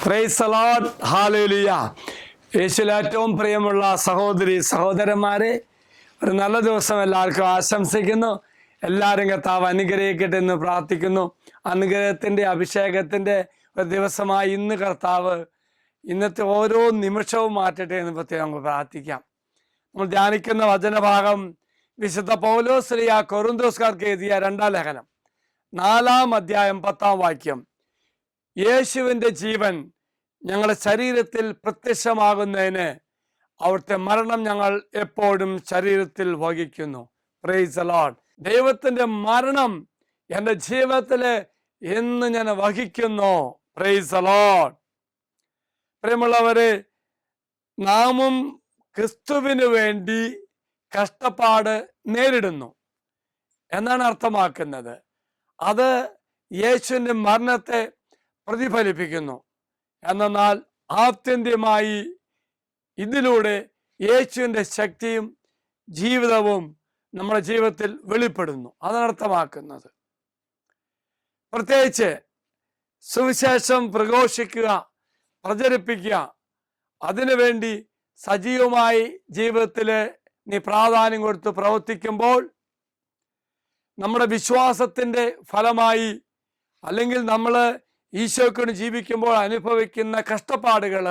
Praise the Lord, hallelujah. യേശുവിൽ ഏറ്റവും പ്രിയമുള്ള സഹോദരി സഹോദരന്മാരെ, ഒരു നല്ല ദിവസം എല്ലാവർക്കും ആശംസിക്കുന്നു. എല്ലാവരും കർത്താവ് അനുഗ്രഹിക്കട്ടെ എന്ന് പ്രാർത്ഥിക്കുന്നു. അനുഗ്രഹത്തിൻ്റെ അഭിഷേകത്തിൻ്റെ ഒരു ദിവസമായി ഇന്ന് കർത്താവ് ഇന്നത്തെ ഓരോ നിമിഷവും മാറ്റട്ടെ എന്ന് പ്രത്യേകം നമുക്ക് പ്രാർത്ഥിക്കാം. നമ്മൾ ധ്യാനിക്കുന്ന വചനഭാഗം വിശുദ്ധ പൗലോസ്ലീഹ കൊരിന്ത്യക്കാർക്ക് എഴുതിയ 2-ാം ലേഖനം 4-ാം അധ്യായം 10-ാം വാക്യം. യേശുവിൻ്റെ ജീവൻ ഞങ്ങളുടെ ശരീരത്തിൽ പ്രത്യക്ഷമാകുന്നതിന് അവിടുത്തെ മരണം ഞങ്ങൾ എപ്പോഴും ശരീരത്തിൽ വഹിക്കുന്നു. Praise the Lord. ദൈവത്തിൻ്റെ മരണം എൻ്റെ ജീവിതത്തിൽ എന്ന് ഞാൻ വഹിക്കുന്നു. Praise the Lord. പ്രിയമുള്ളവരെ, നാമും ക്രിസ്തുവിന് വേണ്ടി കഷ്ടപ്പാട് നേരിടുന്നു എന്നാണ് അർത്ഥമാക്കുന്നത്. അത് യേശുവിൻ്റെ മരണത്തെ പ്രതിഫലിപ്പിക്കുന്നു. എന്നാൽ ആത്യന്തികമായി ഇതിലൂടെ യേശുവിൻ്റെ ശക്തിയും ജീവിതവും നമ്മുടെ ജീവിതത്തിൽ വെളിപ്പെടുന്നു. അതാണ് പ്രത്യേകിച്ച് സുവിശേഷം പ്രഘോഷിക്കുക, പ്രചരിപ്പിക്കുക, അതിനുവേണ്ടി സജീവമായി ജീവിതത്തിൽ നീ പ്രാധാന്യം കൊടുത്ത് പ്രവർത്തിക്കുമ്പോൾ നമ്മുടെ വിശ്വാസത്തിൻ്റെ ഫലമായി അല്ലെങ്കിൽ നമ്മൾ ഈശോയ്ക്ക് ജീവിക്കുമ്പോൾ അനുഭവിക്കുന്ന കഷ്ടപ്പാടുകൾ,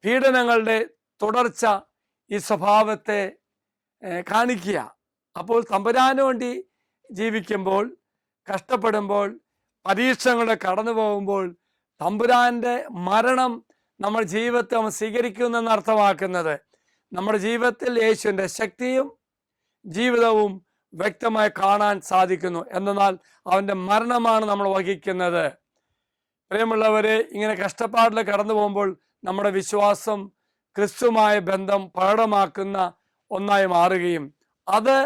പീഡനങ്ങളുടെ തുടർച്ച ഈ സ്വഭാവത്തെ കാണിക്കുക. അപ്പോൾ തമ്പുരാന് വേണ്ടി ജീവിക്കുമ്പോൾ, കഷ്ടപ്പെടുമ്പോൾ, പരീക്ഷണങ്ങളെ കടന്നു പോകുമ്പോൾ തമ്പുരാൻ്റെ മരണം നമ്മൾ ജീവിതത്തെ സ്വീകരിക്കുന്നെന്ന് അർത്ഥമാക്കുന്നത് നമ്മുടെ ജീവിതത്തിൽ യേശുവിൻ്റെ ശക്തിയും ജീവിതവും വ്യക്തമായി കാണാൻ സാധിക്കുന്നു. എന്നാൽ അവൻ്റെ മരണമാണ് നമ്മൾ വഹിക്കുന്നത്. പ്രിയമുള്ളവരെ, ഇങ്ങനെ കഷ്ടപ്പാടിൽ കടന്നു പോകുമ്പോൾ നമ്മുടെ വിശ്വാസം ക്രിസ്തുമായ ബന്ധം പ്രകടമാക്കുന്ന ഒന്നായി മാറുകയും അത്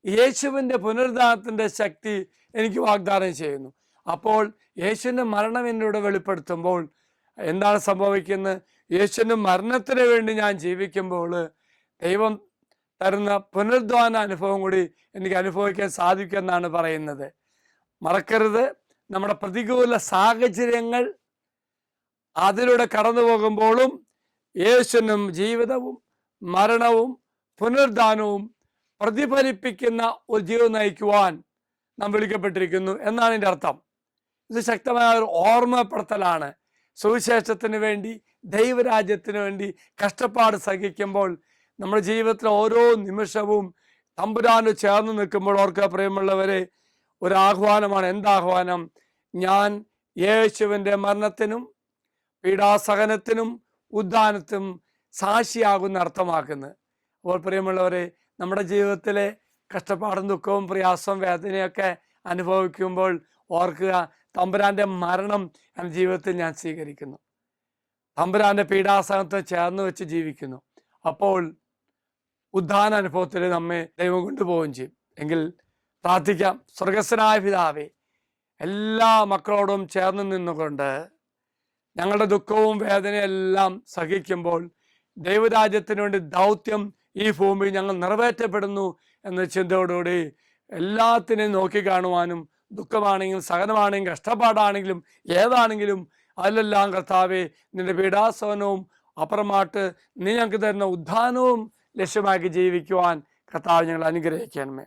യേശുവിൻ്റെ പുനരുദ്ധാനത്തിൻ്റെ ശക്തി എനിക്ക് വാഗ്ദാനം ചെയ്യുന്നു. അപ്പോൾ യേശുവിൻ്റെ മരണം എന്നോട് വെളിപ്പെടുത്തുമ്പോൾ എന്താണ് സംഭവിക്കുന്നത്? യേശുവിൻ്റെ മരണത്തിന് വേണ്ടി ഞാൻ ജീവിക്കുമ്പോൾ ദൈവം തരുന്ന പുനരുദ്ധാന അനുഭവം കൂടി എനിക്ക് അനുഭവിക്കാൻ സാധിക്കുമെന്നാണ് പറയുന്നത്. മറക്കരുത്, നമ്മുടെ പ്രതികൂല സാഹചര്യങ്ങൾ അതിലൂടെ കടന്നു പോകുമ്പോഴും യേശുവിനും ജീവിതവും മരണവും പുനരുദ്ധാനവും പ്രതിഫലിപ്പിക്കുന്ന ഒരു ജീവിതം നയിക്കുവാൻ നാം വിളിക്കപ്പെട്ടിരിക്കുന്നു എന്നാണ് എൻ്റെ അർത്ഥം. ഇത് ശക്തമായ ഒരു ഓർമ്മപ്പെടുത്തലാണ്. സുവിശേഷത്തിന് വേണ്ടി, ദൈവരാജ്യത്തിന് വേണ്ടി കഷ്ടപ്പാട് സഹിക്കുമ്പോൾ നമ്മുടെ ജീവിതത്തിലെ ഓരോ നിമിഷവും തമ്പുരാന് ചേർന്ന് നിൽക്കുമ്പോൾ ഓർക്കുക പ്രിയമുള്ളവരെ, ഒരാഹ്വാനമാണ്. എന്താഹ്വാനം? ഞാൻ യേശുവിൻ്റെ മരണത്തിനും പീഡാസഹനത്തിനും ഉദ്ധാനത്തിനും സാക്ഷിയാകുന്ന അർത്ഥമാക്കുന്നത്. അപ്പോൾ പ്രിയമുള്ളവരെ, നമ്മുടെ ജീവിതത്തിലെ കഷ്ടപ്പാടും ദുഃഖവും പ്രയാസവും വേദനയൊക്കെ അനുഭവിക്കുമ്പോൾ ഓർക്കുക, തമ്പുരാൻ്റെ മരണം എൻ്റെ ജീവിതത്തിൽ ഞാൻ സ്വീകരിക്കുന്നു, തമ്പുരാൻ്റെ പീഡാസഹനത്തെ ചേർന്ന് വെച്ച് ജീവിക്കുന്നു. അപ്പോൾ ഉദ്ധാന അനുഭവത്തിൽ നമ്മെ ദൈവം കൊണ്ടുപോവുകയും ചെയ്യും. എങ്കിൽ പ്രാർത്ഥിക്കാം. സ്വർഗസ്ഥനായ പിതാവേ, എല്ലാ മക്കളോടും ചേർന്ന് നിന്നുകൊണ്ട് ഞങ്ങളുടെ ദുഃഖവും വേദനയെല്ലാം സഹിക്കുമ്പോൾ ദൈവരാജ്യത്തിന് വേണ്ടി ദൗത്യം ഈ ഭൂമിയിൽ ഞങ്ങൾ നിറവേറ്റപ്പെടുന്നു എന്ന ചിന്തയോടുകൂടി എല്ലാത്തിനെയും നോക്കിക്കാണുവാനും, ദുഃഖമാണെങ്കിലും സഹനമാണെങ്കിലും കഷ്ടപ്പാടാണെങ്കിലും ഏതാണെങ്കിലും അതിലെല്ലാം കർത്താവെ നിന്റെ പീഡാസഹനവും അപ്പുറമായിട്ട് നീ ഞങ്ങൾക്ക് തരുന്ന ഉദ്ധാനവും ലക്ഷ്യമാക്കി ജീവിക്കുവാൻ കർത്താവ് ഞങ്ങൾ അനുഗ്രഹിക്കണമേ.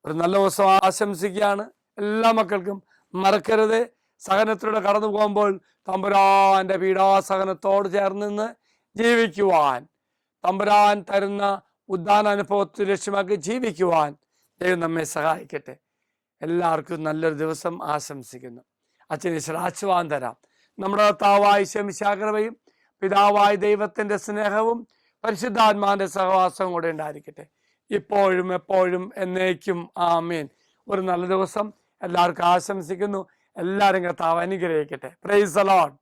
ഒരു നല്ല ദിവസം ആശംസിക്കുകയാണ് എല്ലാ മക്കൾക്കും. മറക്കരുത്, സഹനത്തിലൂടെ കടന്നു പോകുമ്പോൾ തമ്പുരാന്റെ പീഡാസഹനത്തോട് ചേർന്ന് നിന്ന് ജീവിക്കുവാൻ, തമ്പുരാൻ തരുന്ന ഉദ്ധാന അനുഭവത്തിൽ ലക്ഷ്യമാക്കി ജീവിക്കുവാൻ ദൈവം നമ്മെ സഹായിക്കട്ടെ. എല്ലാവർക്കും നല്ലൊരു ദിവസം ആശംസിക്കുന്നു. അച്ഛനെ ആശീർവാദം തരാം. നമ്മുടെ കർത്താവായ ശമിശാകൃപയും പിതാവായ ദൈവത്തിൻ്റെ സ്നേഹവും പരിശുദ്ധാത്മാവിൻ്റെ സഹവാസവും കൂടെ ഉണ്ടായിരിക്കട്ടെ, ഇപ്പോഴും എപ്പോഴും എന്നേക്കും. ആമേൻ. ഒരു നല്ല ദിവസം എല്ലാവർക്കും ആശംസിക്കുന്നു. എല്ലാവരും കർത്താവ് അനുഗ്രഹിക്കട്ടെ. Praise the Lord.